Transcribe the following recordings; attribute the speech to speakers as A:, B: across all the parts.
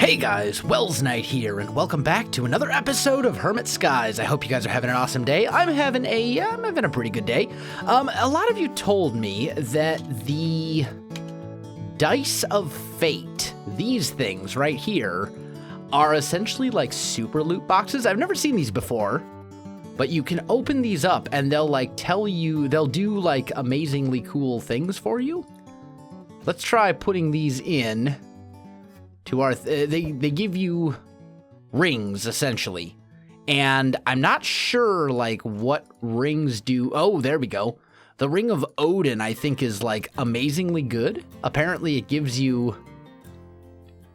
A: Hey guys, Welsknight here, and welcome back to another episode of Hermit Skies. I hope you guys are having an awesome day. I'm having a pretty good day. A lot of you told me that the Dice of Fate, these things right here, are essentially like super loot boxes. I've never seen these before, but you can open these up and they'll like tell you, they'll do like amazingly cool things for you. Let's try putting these in to our, they give you rings essentially. And I'm not sure like what rings do. Oh, there we go. The ring of Odin, I think, is like amazingly good. Apparently it gives you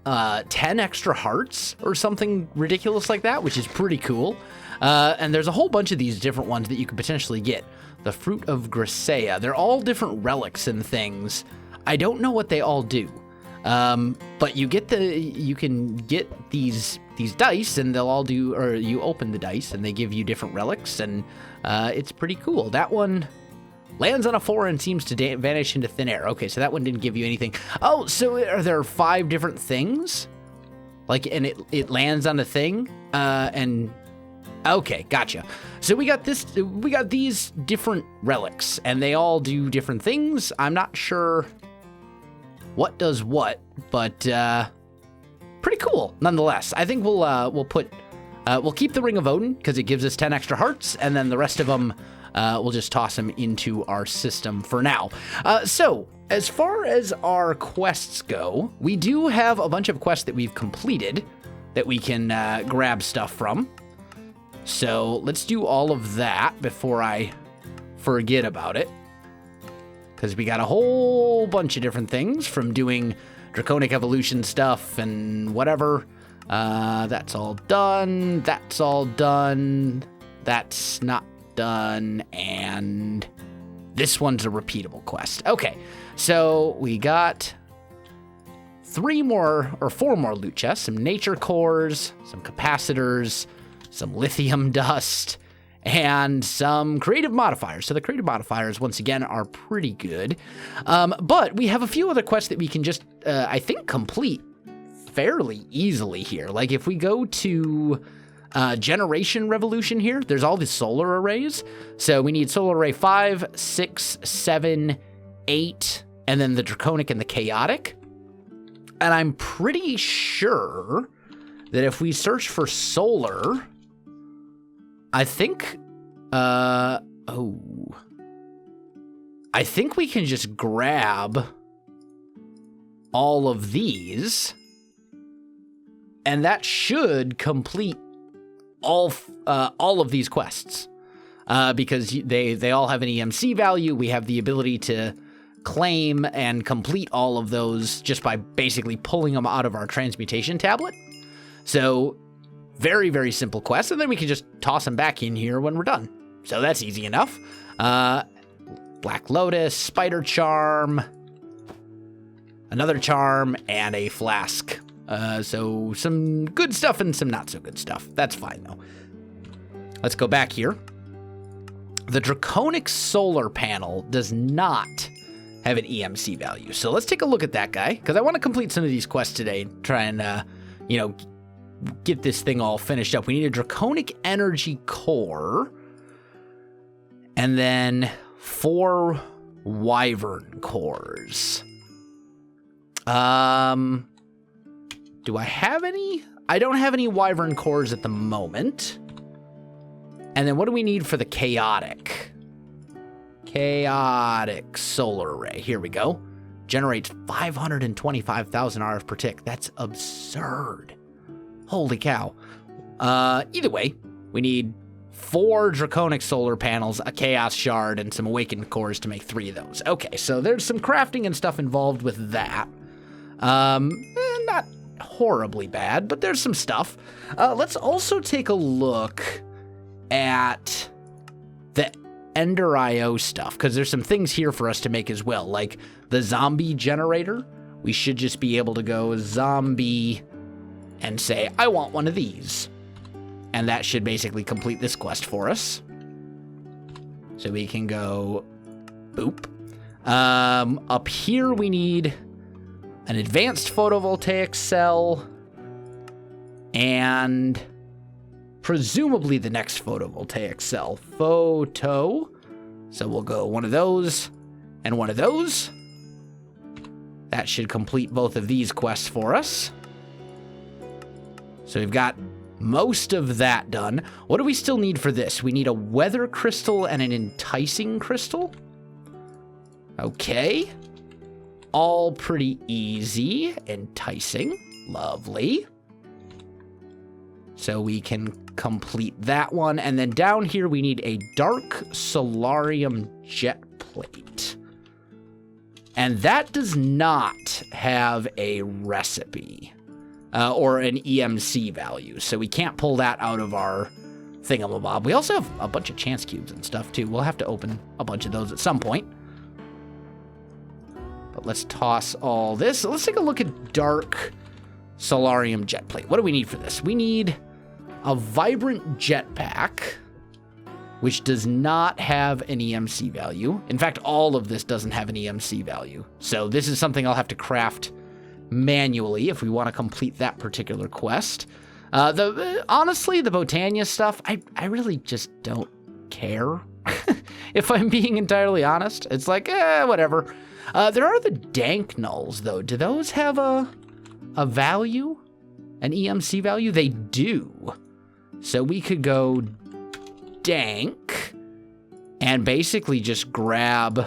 A: 10 extra hearts or something ridiculous like that, which is pretty cool. And there's a whole bunch of these different ones that you could potentially get. The Fruit of Grisea. They're all different relics and things. I don't know what they all do. But you can get these dice and they'll all do, or you open the dice and they give you different relics, and it's pretty cool. That one lands on a 4 and seems to vanish into thin air. Okay, so that one didn't give you anything. Oh, so are there 5 different things? Like, and it lands on a thing, and okay, gotcha. So we got these different relics and they all do different things. I'm not sure what does what, but pretty cool nonetheless. I think we'll keep the Ring of Odin because it gives us 10 extra hearts, and then the rest of them we'll just toss them into our system for now. So as far as our quests go, we do have a bunch of quests that we've completed that we can grab stuff from. So let's do all of that before I forget about it, because we got a whole bunch of different things from doing Draconic evolution stuff and whatever. That's all done. That's all done. That's not done. And this one's a repeatable quest. Okay, so we got 4 more loot chests, some nature cores, some capacitors, some lithium dust, and some creative modifiers. So the creative modifiers, once again, are pretty good. But we have a few other quests that we can just, I think, complete fairly easily here. Like if we go to Generation Revolution here, there's all the solar arrays. So we need solar array 5, 6, 7, 8, and then the Draconic and the Chaotic. And I'm pretty sure that if we search for solar, I think, I think we can just grab all of these, and that should complete all of these quests, because they all have an EMC value. We have the ability to claim and complete all of those just by basically pulling them out of our transmutation tablet. So very, very simple quest, and then we can just toss them back in here when we're done. So that's easy enough. Black Lotus, Spider Charm, another charm, and a flask. So some good stuff and some not so good stuff. That's fine, though. Let's go back here. The Draconic solar panel does not have an EMC value. So let's take a look at that guy, because I want to complete some of these quests today and try and, get this thing all finished up. We need a Draconic energy core, and then 4 wyvern cores. Do I have any? I don't have any wyvern cores at the moment. And then what do we need for the chaotic? Chaotic solar array. Here we go. Generates 525,000 hours per tick. That's absurd. Holy cow. Either way, we need 4 Draconic solar panels, a Chaos shard, and some Awakened cores to make 3 of those. Okay, so there's some crafting and stuff involved with that. Not horribly bad, but there's some stuff. Let's also take a look at the Ender IO stuff, because there's some things here for us to make as well, like the zombie generator. We should just be able to go zombie and say, I want one of these. And that should basically complete this quest for us. So we can go boop. Up here we need an advanced photovoltaic cell, and presumably the next photovoltaic cell. Photo. So we'll go one of those and one of those. That should complete both of these quests for us. So we've got most of that done. What do we still need for this? We need a weather crystal and an enticing crystal. Okay. All pretty easy. Enticing. Lovely. So we can complete that one. And then down here, we need a dark solarium jet plate. And that does not have a recipe or an EMC value. So we can't pull that out of our thingamabob. We also have a bunch of chance cubes and stuff too. We'll have to open a bunch of those at some point. But let's toss all this. So let's take a look at dark solarium jet plate. What do we need for this? We need a vibrant jetpack, which does not have an EMC value. In fact, all of this doesn't have an EMC value. So this is something I'll have to craft manually if we want to complete that particular quest. Honestly, the Botania stuff, I really just don't care. If I'm being entirely honest, it's like, whatever. There are the dank nulls, though. Do those have a value? An EMC value? They do. So we could go dank and basically just grab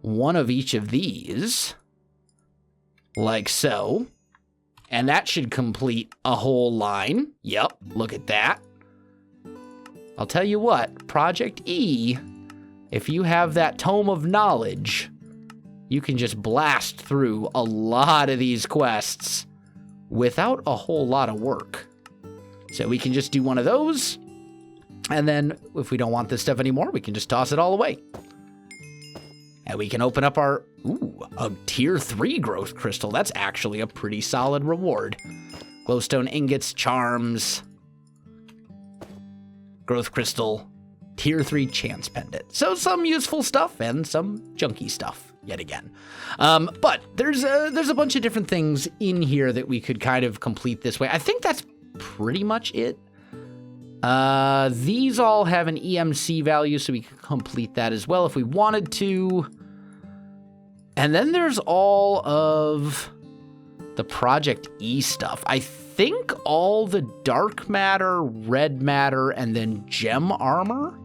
A: one of each of these, like so. And that should complete a whole line. Yep, look at that. I'll tell you what, Project E, if you have that tome of knowledge, you can just blast through a lot of these quests without a whole lot of work. So we can just do one of those, and then if we don't want this stuff anymore, we can just toss it all away. And we can open up our, a tier 3 growth crystal. That's actually a pretty solid reward. Glowstone ingots, charms, growth crystal, tier 3 chance pendant. So some useful stuff and some junky stuff yet again. But there's a bunch of different things in here that we could kind of complete this way. I think that's pretty much it. These all have an EMC value, so we can complete that as well if we wanted to. And then there's all of the Project E stuff. I think all the dark matter, red matter, and then gem armor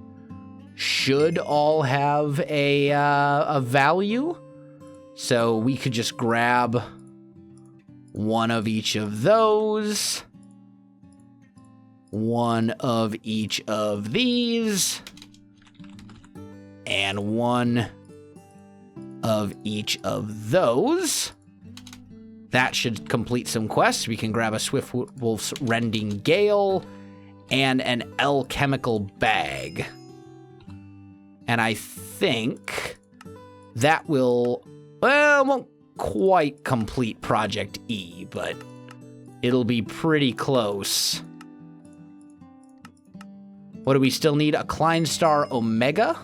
A: should all have a value. So we could just grab one of each of those, one of each of these, and one of each of those. That should complete some quests. We can grab a Swift Wolf's Rending Gale and an alchemical bag. And I think that will, well, won't quite complete Project E, but it'll be pretty close. What do we still need? A Kleinstar Omega?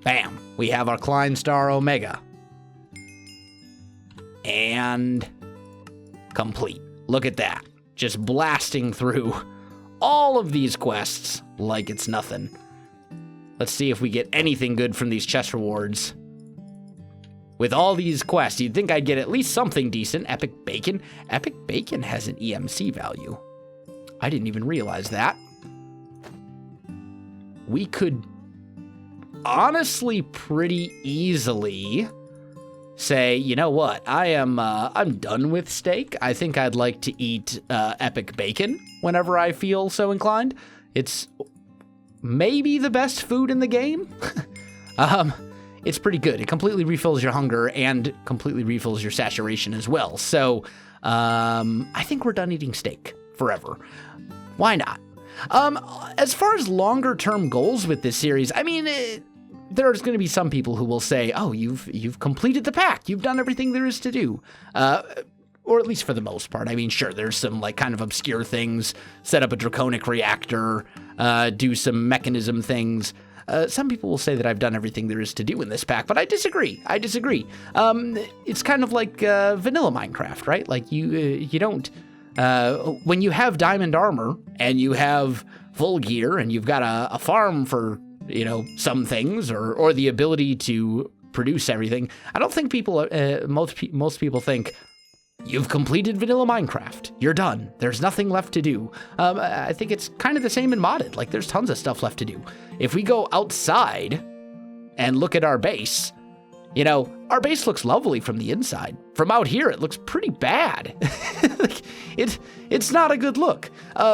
A: Bam. We have our Kleinstar Omega. And complete. Look at that. Just blasting through all of these quests like it's nothing. Let's see if we get anything good from these chest rewards. With all these quests, you'd think I'd get at least something decent. Epic Bacon. Epic Bacon has an EMC value. I didn't even realize that. We could honestly pretty easily say, you know what, I'm done with steak. I think I'd like to eat epic bacon whenever I feel so inclined. It's maybe the best food in the game. It's pretty good. It completely refills your hunger and completely refills your saturation as well. So I think we're done eating steak forever. Why not? As far as longer term goals with this series, I mean, there's going to be some people who will say, oh, you've completed the pack. You've done everything there is to do. Or at least for the most part. I mean, sure, there's some like kind of obscure things, set up a Draconic reactor, do some mechanism things. Some people will say that I've done everything there is to do in this pack, but I disagree. It's kind of like vanilla Minecraft, right? Like you don't, when you have diamond armor and you have full gear and you've got a farm for, some things or the ability to produce everything, I don't think people, most people think, you've completed vanilla Minecraft. You're done. There's nothing left to do. I think it's kind of the same in modded. Like, there's tons of stuff left to do. If we go outside and look at our base, our base looks lovely from the inside. From out here, it looks pretty bad. It's not a good look.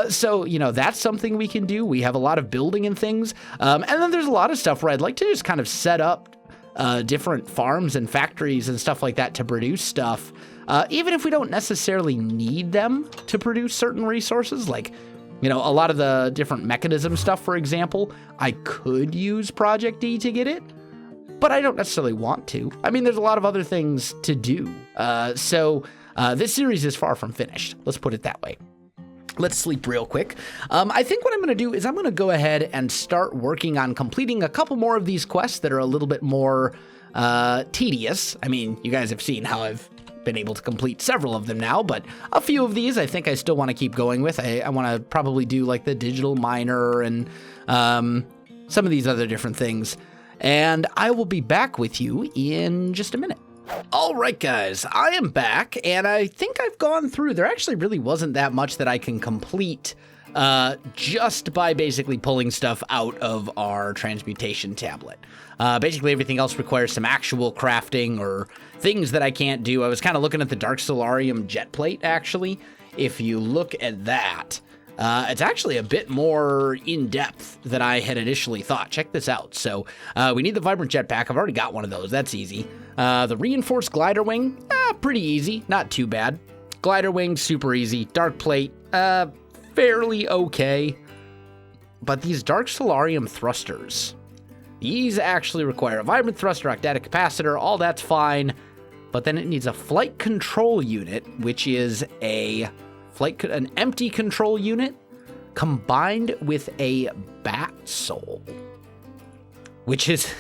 A: So, that's something we can do. We have a lot of building and things. And then there's a lot of stuff where I'd like to just kind of set up different farms and factories and stuff like that to produce stuff. Even if we don't necessarily need them to produce certain resources, like, a lot of the different mechanism stuff, for example, I could use Project D to get it, but I don't necessarily want to. I mean, there's a lot of other things to do. So this series is far from finished. Let's put it that way. Let's sleep real quick. I think what I'm going to do is I'm going to go ahead and start working on completing a couple more of these quests that are a little bit more tedious. I mean, you guys have seen how I've been able to complete several of them now, but a few of these I think I still want to keep going with. I want to probably do like the digital miner and some of these other different things. And I will be back with you in just a minute. All right, guys, I am back, and I think I've gone through. There actually really wasn't that much that I can complete just by basically pulling stuff out of our transmutation tablet. Basically, everything else requires some actual crafting or things that I can't do. I was kind of looking at the Dark Solarium jet plate, actually. If you look at that, it's actually a bit more in-depth than I had initially thought. Check this out. So we need the Vibrant Jetpack. I've already got one of those. That's easy. The Reinforced Glider Wing, pretty easy. Not too bad. Glider Wing, super easy. Dark Plate, fairly okay. But these Dark Solarium thrusters, these actually require a Vibrant Thruster, Octadic Capacitor, all that's fine. But then it needs a Flight Control Unit, which is an empty control unit combined with a bat soul, which is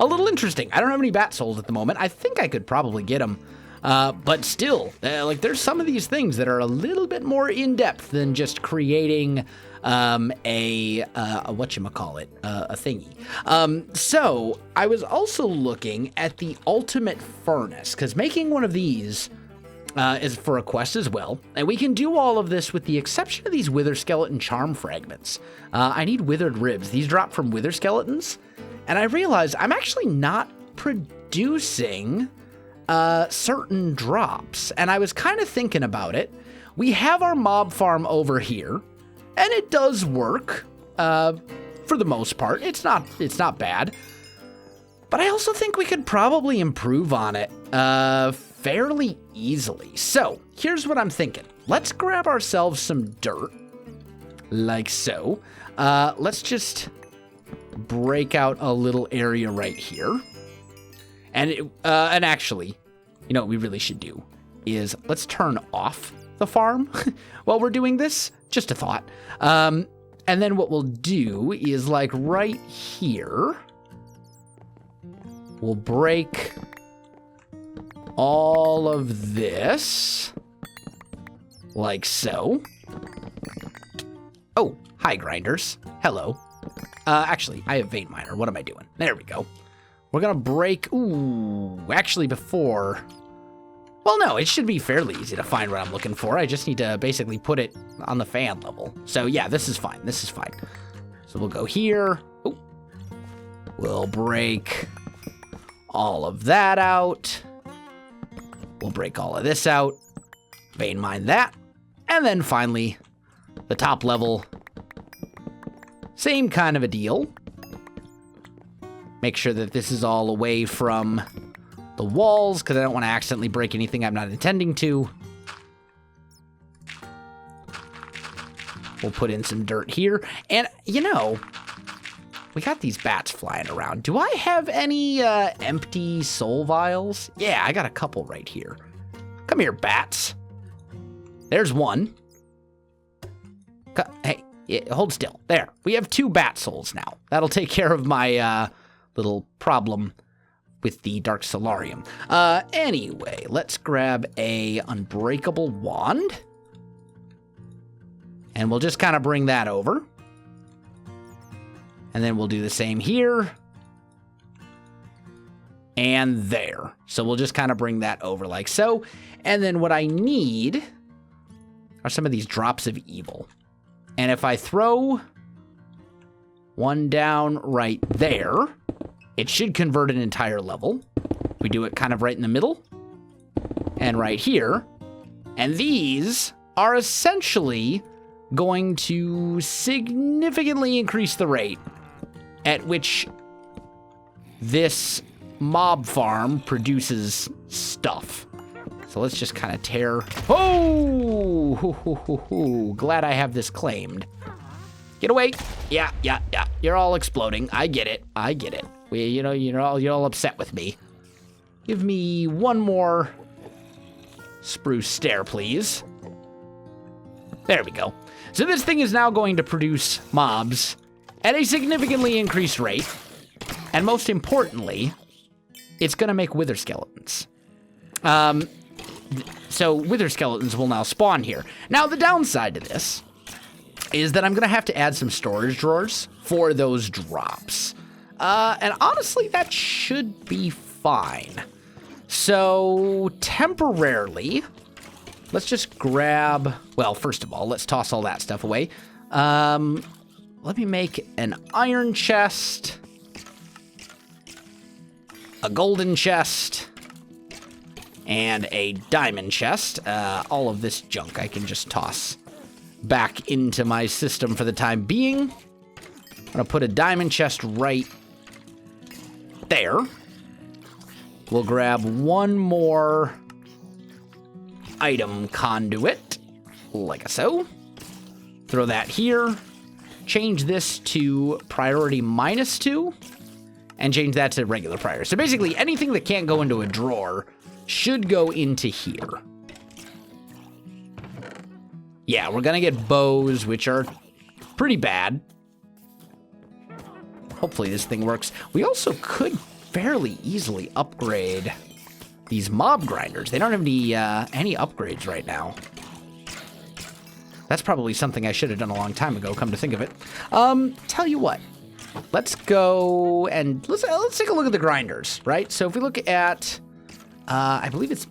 A: a little interesting. I don't have any bat souls at the moment. I think I could probably get them. But still, there's some of these things that are a little bit more in-depth than just creating a thingy. So I was also looking at the ultimate furnace, because making one of these is for a quest as well, and we can do all of this with the exception of these Wither Skeleton Charm Fragments. I need Withered Ribs. These drop from Wither Skeletons, and I realized I'm actually not producing certain drops, and I was kind of thinking about it. We have our mob farm over here, and it does work for the most part. It's not bad, but I also think we could probably improve on it fairly easily. So here's what I'm thinking. Let's grab ourselves some dirt, like so. Let's just break out a little area right here. And actually, what we really should do is let's turn off the farm while we're doing this. Just a thought. And then what we'll do is, like, right here, we'll break all of this, like so. Oh, hi, grinders. Hello. Actually, I have Vein Miner. What am I doing? There we go. We're gonna break, actually before, well, no, it should be fairly easy to find what I'm looking for. I just need to basically put it on the fan level. So yeah, this is fine, So we'll go here. Ooh. We'll break all of that out. We'll break all of this out, vein mine that, and then finally, the top level, same kind of a deal. Make sure that this is all away from the walls, because I don't want to accidentally break anything I'm not intending to. We'll put in some dirt here, and we got these bats flying around. Do I have any empty soul vials? Yeah, I got a couple right here. Come here, bats. There's one. Hey, hold still. There. We have 2 bat souls now. That'll take care of my little problem with the Dark Solarium. Anyway, let's grab a Unbreakable Wand. And we'll just kind of bring that over. And then we'll do the same here. And there. So we'll just kind of bring that over like so. And then what I need are some of these drops of evil. And if I throw one down right there, it should convert an entire level. We do it kind of right in the middle. And right here. And these are essentially going to significantly increase the rate at which this mob farm produces stuff. So let's just kind of tear. Oh, glad I have this claimed. Get away. Yeah. You're all exploding. I get it. You're all upset with me. Give me one more spruce stair, please. There we go. So this thing is now going to produce mobs at a significantly increased rate. And most importantly, it's going to make wither skeletons. So wither skeletons will now spawn here. Now, the downside to this is that I'm going to have to add some storage drawers for those drops. And honestly, that should be fine. So temporarily, let's just grab, well, first of all, let's toss all that stuff away. Let me make an iron chest, a golden chest, and a diamond chest. All of this junk I can just toss back into my system for the time being. I'm gonna put a diamond chest right there. We'll grab one more item conduit, like so. Throw that here. Change this to priority -2, and change that to regular priority. So basically, anything that can't go into a drawer should go into here. Yeah, we're gonna get bows, which are pretty bad. Hopefully this thing works. We also could fairly easily upgrade these mob grinders. They don't have any upgrades right now. That's probably something I should have done a long time ago, come to think of it. Tell you what. Let's go and let's take a look at the grinders, right? So if we look at, I believe it's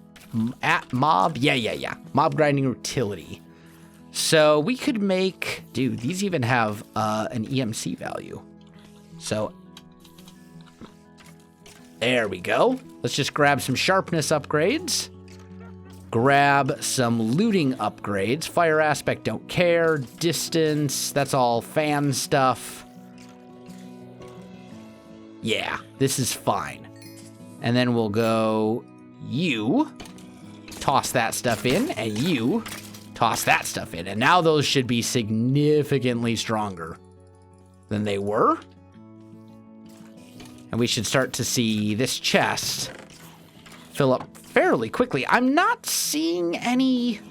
A: at mob. Yeah. Mob grinding utility. So we could make, dude, these even have an EMC value. So there we go. Let's just grab some sharpness upgrades. Grab some looting upgrades. Fire aspect, don't care. Distance, that's all fan stuff. Yeah, this is fine. And then we'll go, you toss that stuff in, and you toss that stuff in. And now those should be significantly stronger than they were. And we should start to see this chest fill up fairly quickly. I'm not seeing any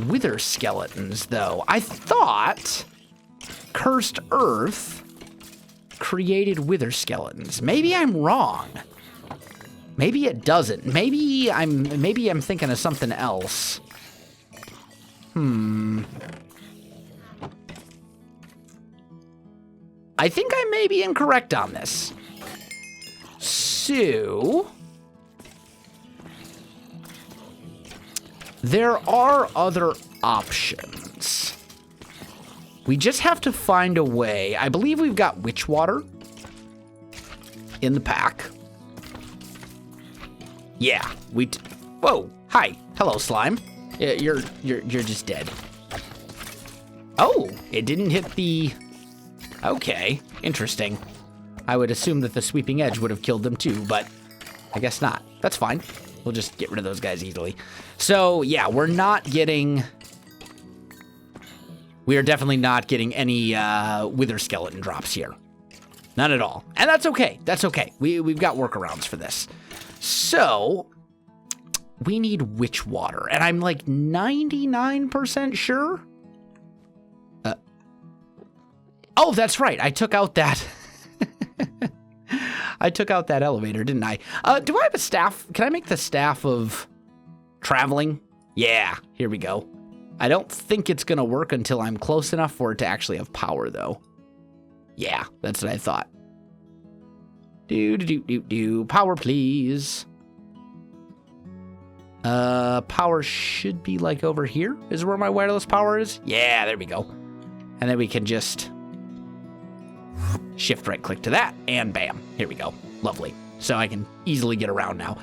A: wither skeletons, though. I thought Cursed Earth created wither skeletons. Maybe I'm wrong. Maybe it doesn't. Maybe I'm thinking of something else. I think I may be incorrect on this. So there are other options. We just have to find a way. I believe we've got witch water in the pack. Yeah, whoa, hi, hello, slime. You're just dead. Oh, it didn't hit the. Okay, interesting. I would assume that the sweeping edge would have killed them too, but I guess not. That's fine. We'll just get rid of those guys easily. So yeah, we are definitely not getting any wither skeleton drops here. None at all. And that's okay. That's okay. We've got workarounds for this. So we need witch water, and I'm like 99% sure. Oh, that's right. I took out that... I took out that elevator, didn't I? Do I have a staff? Can I make the staff of traveling? Yeah, here we go. I don't think it's going to work until I'm close enough for it to actually have power, though. Yeah, that's what I thought. Power, please. Power should be like over here is where my wireless power is. Yeah, there we go. And then we can just shift right click to that and bam, here we go. Lovely. So I can easily get around now.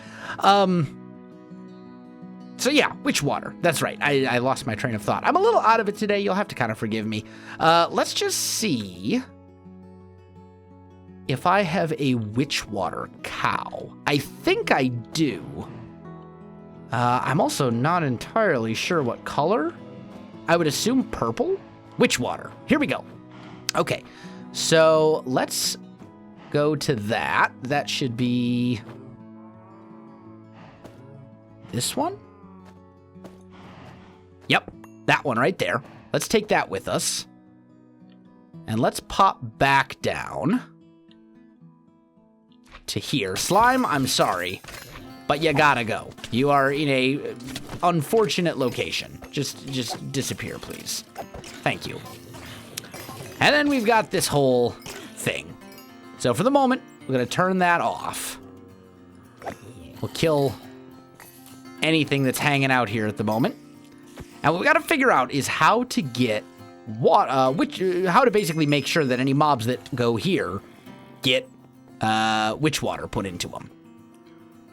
A: So yeah, witch water. That's right. I lost my train of thought. I'm a little out of it today. You'll have to kind of forgive me. Let's just see if I have a witch water cow. I think I do. I'm also not entirely sure what color. I would assume purple. Witch water. Here we go. Okay, so let's go to that. That should be this one. Yep, that one right there. Let's take that with us. And let's pop back down to here. Slime, I'm sorry, but you gotta go. You are in a unfortunate location. Just disappear, please. Thank you. And then we've got this whole thing. So for the moment, we're gonna turn that off. We'll kill anything that's hanging out here at the moment. And what we gotta figure out is how to get how to basically make sure that any mobs that go here get witch water put into them.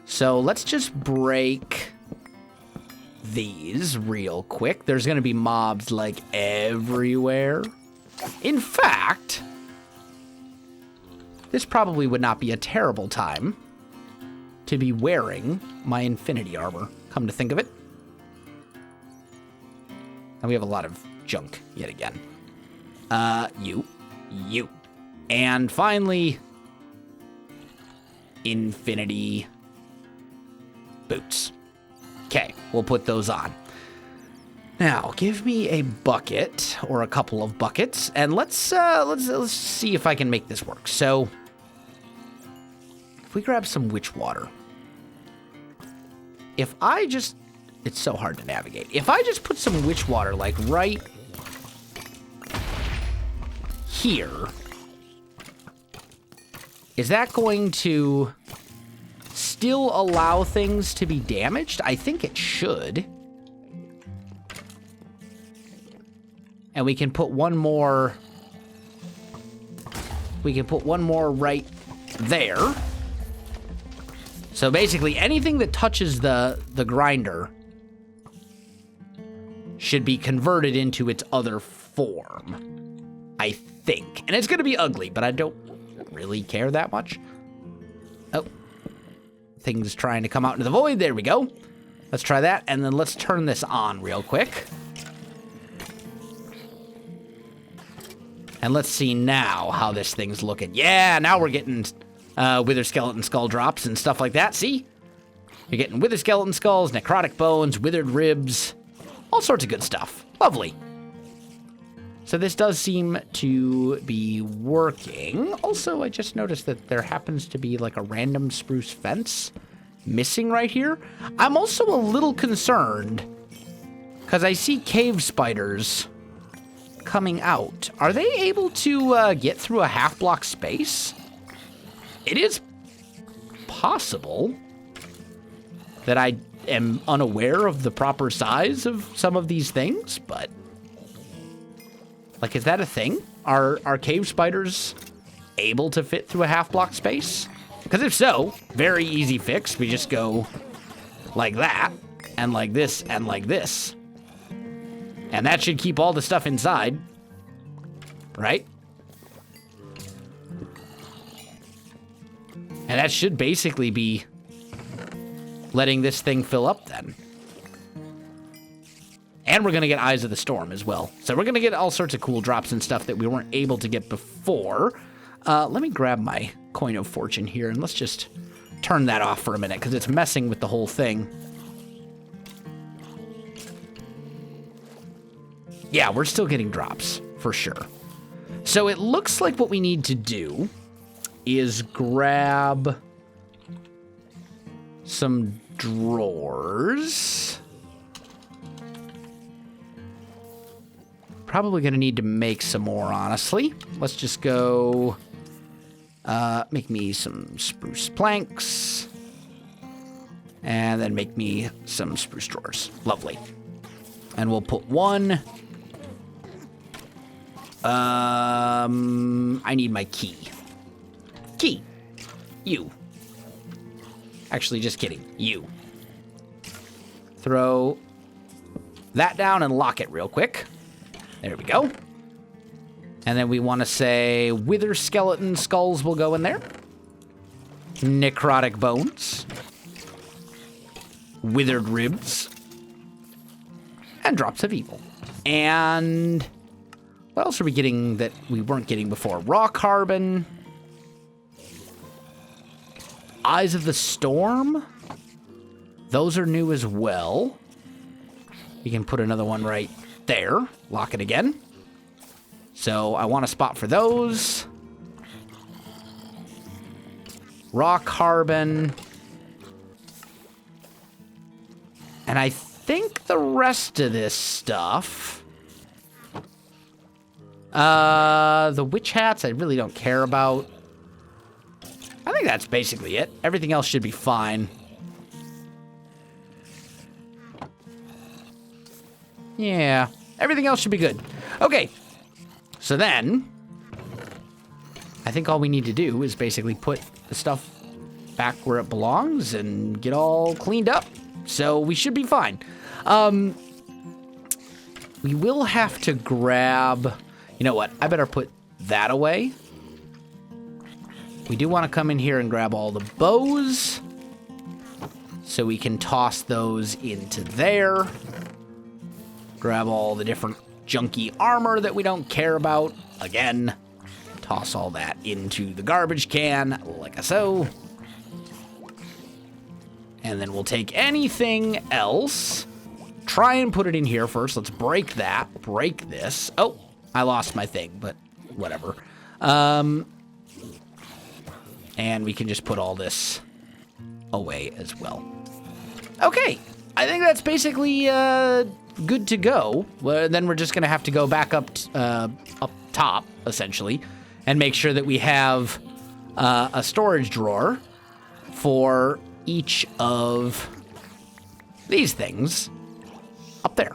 A: So let's just break these real quick. There's gonna be mobs like everywhere. In fact, this probably would not be a terrible time to be wearing my Infinity armor, come to think of it. And we have a lot of junk yet again. You. And finally, Infiniti Boots. Okay, we'll put those on. Now, give me a bucket or a couple of buckets, and let's see if I can make this work. So, if we grab some witch water, if I just, it's so hard to navigate. If I just put some witch water like right here, is that going to still allow things to be damaged? I think it should. And we can put one more. We can put one more right there. So basically, anything that touches the grinder should be converted into its other form, I think. And it's going to be ugly, but I don't really care that much. Oh, things trying to come out into the void. There we go. Let's try that, and then let's turn this on real quick. And let's see now how this thing's looking. Yeah, now we're getting wither skeleton skull drops and stuff like that. See? You're getting wither skeleton skulls, necrotic bones, withered ribs, all sorts of good stuff. Lovely. So this does seem to be working. Also, I just noticed that there happens to be like a random spruce fence missing right here. I'm also a little concerned because I see cave spiders coming out. Are they able to get through a half block space? It is possible that I am unaware of the proper size of some of these things, but like, is that a thing? Are cave spiders able to fit through a half block space? Because if so, very easy fix. We just go like that, and like this, and like this. And that should keep all the stuff inside, right? And that should basically be letting this thing fill up then. And we're going to get Eyes of the Storm as well. So we're going to get all sorts of cool drops and stuff that we weren't able to get before. Let me grab my Coin of Fortune here, and let's just turn that off for a minute, because it's messing with the whole thing. Yeah, we're still getting drops, for sure. So it looks like what we need to do is grab some drawers. Probably going to need to make some more, honestly. Let's just go make me some spruce planks. And then make me some spruce drawers. Lovely. And we'll put one. I need my key. Key. You. Actually, just kidding. You. Throw that down and lock it real quick. There we go. And then we want to say wither skeleton skulls will go in there. Necrotic bones. Withered ribs. And drops of evil. And what else are we getting that we weren't getting before? Raw carbon. Eyes of the Storm. Those are new as well. You can put another one right there. Lock it again. So I want a spot for those. Raw carbon. And I think the rest of this stuff... the witch hats I really don't care about. I think that's basically it. Everything else should be fine. Yeah, everything else should be good. Okay, so then I think all we need to do is basically put the stuff back where it belongs and get all cleaned up. So we should be fine. We will have to grab... You know what? I better put that away. We do want to come in here and grab all the bows. So we can toss those into there. Grab all the different junky armor that we don't care about. Again, toss all that into the garbage can, like so. And then we'll take anything else. Try and put it in here first. Let's break that. Break this. Oh, I lost my thing, but whatever. And we can just put all this away as well. Okay, I think that's basically good to go. Well, then we're just going to have to go back up top, essentially, and make sure that we have a storage drawer for each of these things up there.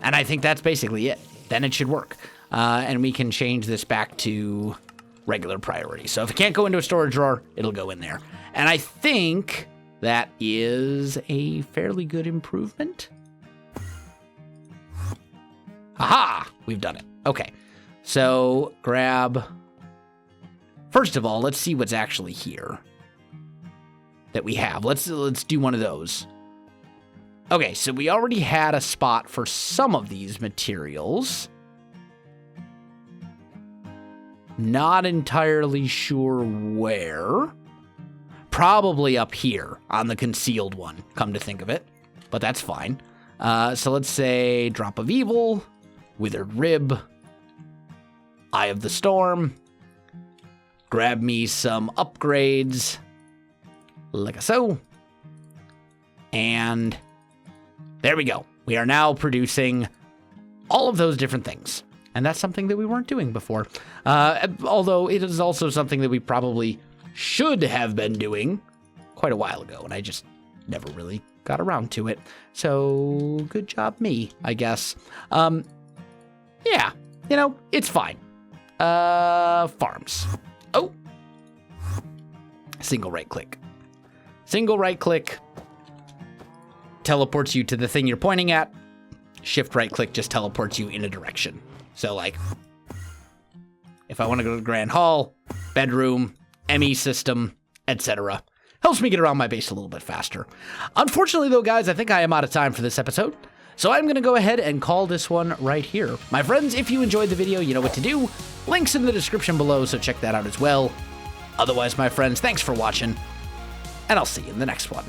A: And I think that's basically it. Then it should work. And we can change this back to regular priority. So if it can't go into a storage drawer, it'll go in there. And I think that is a fairly good improvement. Aha! We've done it. Okay. So grab... First of all, let's see what's actually here that we have. Let's do one of those. Okay, so we already had a spot for some of these materials. Not entirely sure where. Probably up here on the concealed one, come to think of it. But that's fine. So let's say Drop of Evil, Withered Rib, Eye of the Storm. Grab me some upgrades, like so. And there we go. We are now producing all of those different things. And that's something that we weren't doing before. Although it is also something that we probably should have been doing quite a while ago. And I just never really got around to it. So good job me, I guess. Yeah, you know, it's fine. Farms. Oh. Single right click. Single right click. Teleports you to the thing you're pointing at. Shift right click just teleports you in a direction. So like, if I want to go to the Grand Hall, bedroom, ME system, etc. Helps me get around my base a little bit faster. Unfortunately though, guys, I think I am out of time for this episode. So I'm going to go ahead and call this one right here. My friends, if you enjoyed the video, you know what to do. Links in the description below, so check that out as well. Otherwise, my friends, thanks for watching, and I'll see you in the next one.